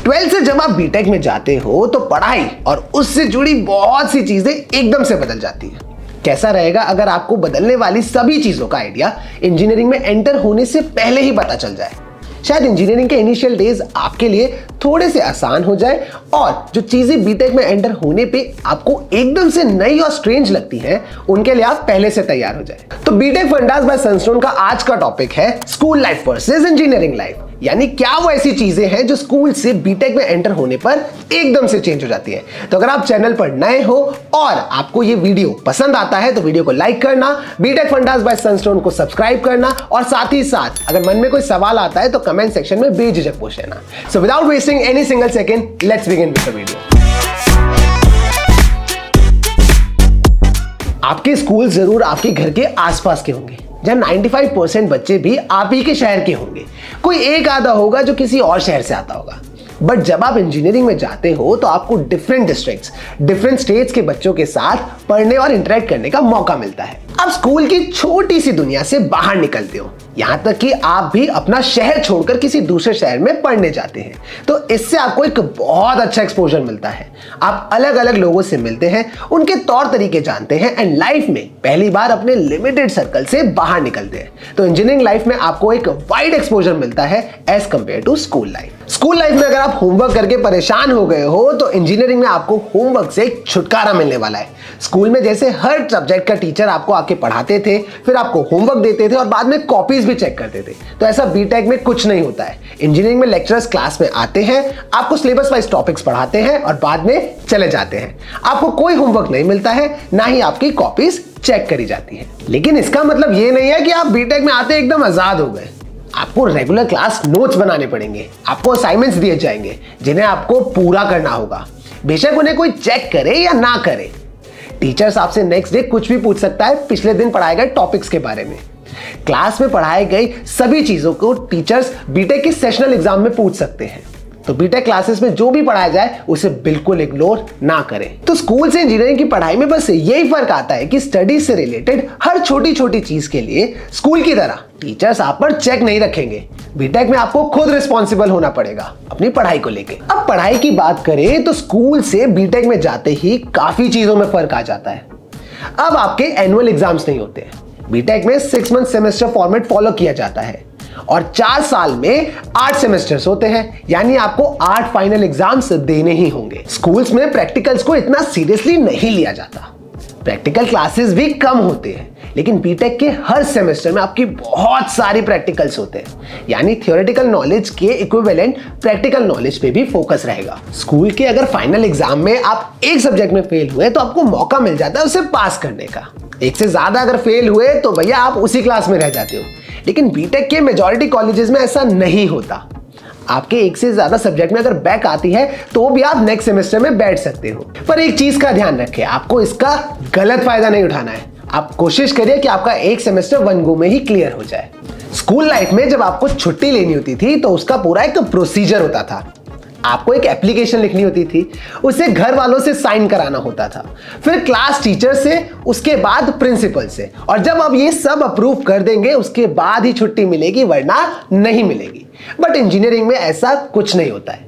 12th से जब आप बीटेक में जाते हो तो पढ़ाई और उससे जुड़ी बहुत सी चीजें एकदम से बदल जाती है। कैसा रहेगा अगर आपको बदलने वाली सभी चीजों का आइडिया इंजीनियरिंग में एंटर होने से पहले ही पता चल जाए। शायद इंजीनियरिंग के इनिशियल डेज आपके लिए थोड़े से आसान हो जाए और जो चीजें बीटेक में एंटर होने पे आपको एकदम से नई और स्ट्रेंज लगती हैं, उनके लिए आप पहले से तैयार हो जाए। तो बीटेक फंडास बाय सनस्टोन का आज का टॉपिक है school life versus engineering life, यानी क्या वो ऐसी चीजें हैं जो स्कूल से बीटेक में एंटर होने पर एकदम से चेंज हो जाती है। तो अगर आप चैनल पर नए हो और आपको ये वीडियो पसंद आता है तो वीडियो को लाइक करना, बीटेक फंडास बाय सनस्टोन को सब्सक्राइब करना और साथ ही साथ अगर मन में कोई सवाल आता है तो कमेंट सेक्शन में बेझिझक पूछ लेना। So without wasting any single second, let's begin with the video. आपके स्कूल जरूर आपके घर के आसपास के होंगे, जहां 95% बच्चे भी आप ही के शहर के होंगे। कोई एक आधा होगा जो किसी और शहर से आता होगा। बट जब आप इंजीनियरिंग में जाते हो तो आपको डिफरेंट डिस्ट्रिक्ट्स, डिफरेंट स्टेट्स के बच्चों के साथ पढ़ने और इंटरेक्ट करने का मौका मिलता है। आप स्कूल की छोटी सी दुनिया से बाहर निकलते हो, यहां तक कि आप भी अपना शहर छोड़कर किसी दूसरे शहर में पढ़ने जाते हैं। तो इससे आपको एक बहुत अच्छा एक्सपोजर मिलता है। आप अलग अलग लोगों से मिलते हैं, उनके तौर तरीके जानते हैं एंड लाइफ में पहली बार अपने लिमिटेड सर्कल से बाहर निकलते हैं। तो इंजीनियरिंग लाइफ में आपको एक वाइड एक्सपोजर मिलता है as compare to school life. School life में अगर आप होमवर्क करके परेशान हो गए हो तो इंजीनियरिंग में आपको होमवर्क से छुटकारा मिलने वाला है। स्कूल में जैसे हर सब्जेक्ट का टीचर आपको आके पढ़ाते थे, फिर आपको होमवर्क देते थे और बाद में कॉपीज भी चेक करते थे, तो ऐसा बीटेक में कुछ नहीं होता है। इंजीनियरिंग में लेक्चरर्स क्लास में आते हैं, आपको सिलेबस वाइज टॉपिक्स पढ़ाते हैं और बाद में चले जाते हैं। आपको कोई होमवर्क नहीं मिलता है, ना ही आपकी कॉपीज चेक करी जाती है। लेकिन इसका मतलब ये नहीं है कि आप बीटेक में आते एकदम आजाद हो गए। आपको रेगुलर क्लास नोट्स बनाने पड़ेंगे, आपको असाइनमेंट्स दिए जाएंगे जिन्हें आपको पूरा करना होगा, बेशक उन्हें कोई चेक करे या ना करे। टीचर्स आपसे नेक्स्ट डे कुछ भी पूछ सकता है पिछले दिन पढ़ाए गए टॉपिक्स के बारे में। क्लास में पढ़ाई गई सभी चीजों को टीचर्स बीटेक के सेशनल एग्जाम में पूछ सकते हैं। तो बीटेक क्लासेस में जो भी पढ़ाया जाए उसे बिल्कुल इग्नोर ना करें। तो स्कूल से इंजीनियरिंग की पढ़ाई में बस यही फर्क आता है कि स्टडीज से रिलेटेड हर छोटी छोटी चीज के लिए स्कूल की तरह टीचर्स आप पर चेक नहीं रखेंगे। बीटेक में आपको खुद रिस्पॉन्सिबल होना पड़ेगा अपनी पढ़ाई को लेके। अब पढ़ाई की बात करें तो स्कूल से बीटेक में जाते ही काफी चीजों में फर्क आ जाता है। अब आपके एनुअल एग्जाम्स नहीं होते हैं। बीटेक में 6 मंथ सेमेस्टर फॉर्मेट फॉलो किया जाता है और 4 साल में 8 सेमेस्टर्स होते हैं, यानी आपको 8 फाइनल एग्जाम्स देने ही होंगे। स्कूल्स में प्रैक्टिकल्स को इतना सीरियसली नहीं लिया जाता, प्रैक्टिकल क्लासेस भी कम होते हैं। लेकिन बीटेक के हर सेमेस्टर में आपकी बहुत सारी प्रैक्टिकल्स होते हैं, यानी थियोरेटिकल नॉलेज के इक्विवेलेंट प्रैक्टिकल नॉलेज पे भी फोकस रहेगा। स्कूल के अगर फाइनल एग्जाम में आप एक सब्जेक्ट में फेल हुए तो आपको मौका मिल जाता है उसे पास करने का। एक से ज्यादा अगर फेल हुए तो भैया आप उसी क्लास में रह जाते हो। लेकिन बीटेक के मेजॉरिटी कॉलेजेस में ऐसा नहीं होता। आपके एक से ज्यादा सब्जेक्ट में अगर बैक आती है तो भी आप नेक्स्ट सेमेस्टर में बैठ सकते हो। पर एक चीज का ध्यान रखें, आपको इसका गलत फायदा नहीं उठाना है। आप कोशिश करिए कि आपका एक सेमेस्टर वन गो में ही क्लियर हो जाए। स्कूल लाइफ में जब आपको छुट्टी लेनी होती थी तो उसका पूरा एक प्रोसीजर होता था। आपको एक एप्लीकेशन लिखनी होती थी, उसे घर वालों से साइन कराना होता था, फिर क्लास टीचर से, उसके बाद प्रिंसिपल से, और जब आप ये सब अप्रूव कर देंगे उसके बाद ही छुट्टी मिलेगी, वरना नहीं मिलेगी। बट इंजीनियरिंग में ऐसा कुछ नहीं होता है।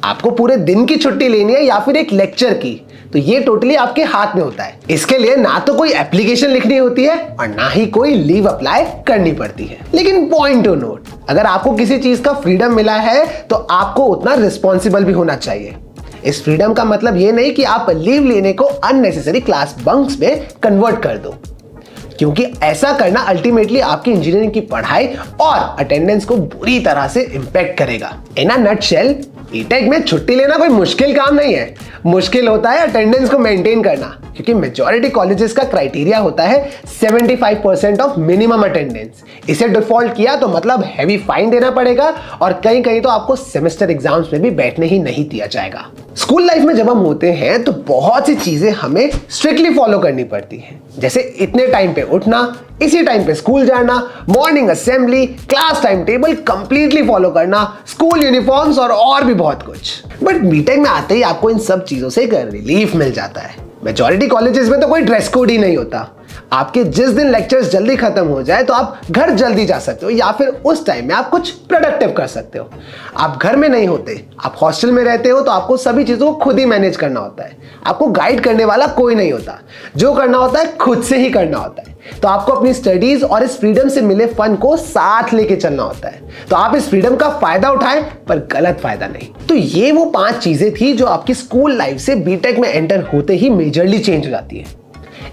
आपको पूरे दिन की छुट्टी लेनी है या फिर एक लेक्चर की, तो ये टोटली आपके हाथ में होता है। इसके लिए ना तो कोई एप्लीकेशन लिखनी होती है और ना ही कोई लीव अप्लाई करनी पड़ती है। लेकिन पॉइंट टू नोट, अगर आपको किसी चीज का फ्रीडम मिला है तो आपको उतना रिस्पॉन्सिबल भी होना चाहिए। इस फ्रीडम का मतलब ये नहीं कि आप लीव लेने को अननेसेसरी क्लास बंक्स में कन्वर्ट कर दो, क्योंकि ऐसा करना अल्टीमेटली आपकी इंजीनियरिंग की पढ़ाई और अटेंडेंस को बुरी तरह से इंपैक्ट करेगा। इन अ नटशेल, बीटेक में छुट्टी लेना कोई मुश्किल काम नहीं है। मुश्किल होता है अटेंडेंस को मेंटेन करना, क्योंकि मेजॉरिटी कॉलेजेस का क्राइटेरिया होता है 75% ऑफ मिनिमम अटेंडेंस। इसे डिफॉल्ट किया तो मतलब हैवी फाइन देना पड़ेगा और कहीं कहीं तो आपको सेमेस्टर एग्जाम्स में भी बैठने ही नहीं दिया जाएगा। स्कूल लाइफ में जब हम होते हैं तो बहुत सी चीजें हमें स्ट्रिक्टली फॉलो करनी पड़ती हैं, जैसे इतने टाइम पे उठना, इसी टाइम पे स्कूल जाना, morning assembly, class time table completely follow करना, स्कूल यूनिफॉर्म्स और भी बहुत कुछ। बट बीटेक में आते ही आपको इन सब चीजों से एक रिलीफ मिल जाता है। मेजॉरिटी कॉलेजेस में तो कोई ड्रेस कोड ही नहीं होता। आपके जिस दिन लेक्चर्स जल्दी खत्म हो जाए तो आप घर जल्दी जा सकते हो, या फिर उस टाइम में आप कुछ प्रोडक्टिव कर सकते हो। आप घर में नहीं होते, आप हॉस्टल में रहते हो, तो आपको सभी चीजों को खुद ही मैनेज करना होता है। आपको गाइड करने वाला कोई नहीं होता, जो करना होता है खुद से ही करना होता है। तो आपको अपनी स्टडीज और इस फ्रीडम से मिले फन को साथ लेके चलना होता है। तो आप इस फ्रीडम का फायदा उठाएं, पर गलत फायदा नहीं। तो ये वो 5 चीजें थी जो आपकी स्कूल लाइफ से बीटेक में एंटर होते ही मेजरली चेंज हो जाती है।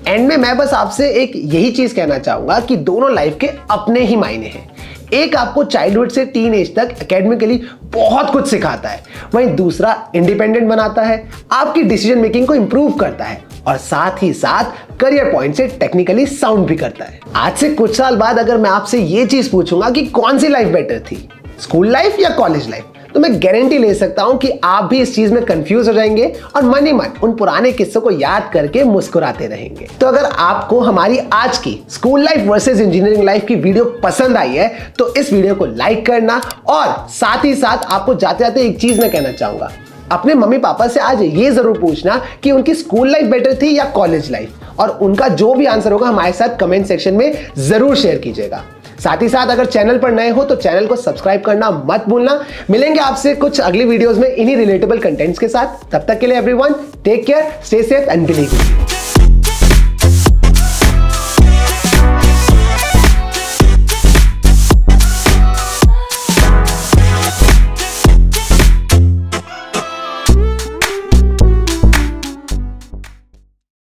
एंड में मैं बस आपसे एक यही चीज कहना चाहूंगा कि दोनों लाइफ के अपने ही मायने हैं। एक आपको चाइल्डहुड से टीन एज तक एकेडमिकली बहुत कुछ सिखाता है, वहीं दूसरा इंडिपेंडेंट बनाता है, आपकी डिसीजन मेकिंग को इंप्रूव करता है और साथ ही साथ करियर पॉइंट से टेक्निकली साउंड भी करता है। आज से कुछ साल बाद अगर मैं आपसे ये चीज पूछूंगा कि कौन सी लाइफ बेटर थी, स्कूल लाइफ या कॉलेज लाइफ, तो मैं गारंटी ले सकता हूं कि आप भी इस चीज में कंफ्यूज हो जाएंगे और मन ही मन उन पुराने किस्सों को याद करके मुस्कुराते रहेंगे। तो अगर आपको हमारी आज की school life versus engineering life की वीडियो पसंद आई है तो इस वीडियो को लाइक करना, और साथ ही साथ आपको जाते जाते एक चीज मैं कहना चाहूंगा, अपने मम्मी पापा से आज ये जरूर पूछना कि उनकी स्कूल लाइफ बेटर थी या कॉलेज लाइफ, और उनका जो भी आंसर होगा हमारे साथ कमेंट सेक्शन में जरूर शेयर कीजिएगा। साथ ही साथ अगर चैनल पर नए हो तो चैनल को सब्सक्राइब करना मत भूलना। मिलेंगे आपसे कुछ अगली वीडियोस में इन्हीं रिलेटेबल कंटेंट्स के साथ। तब तक के लिए everyone, take care, stay safe and believe.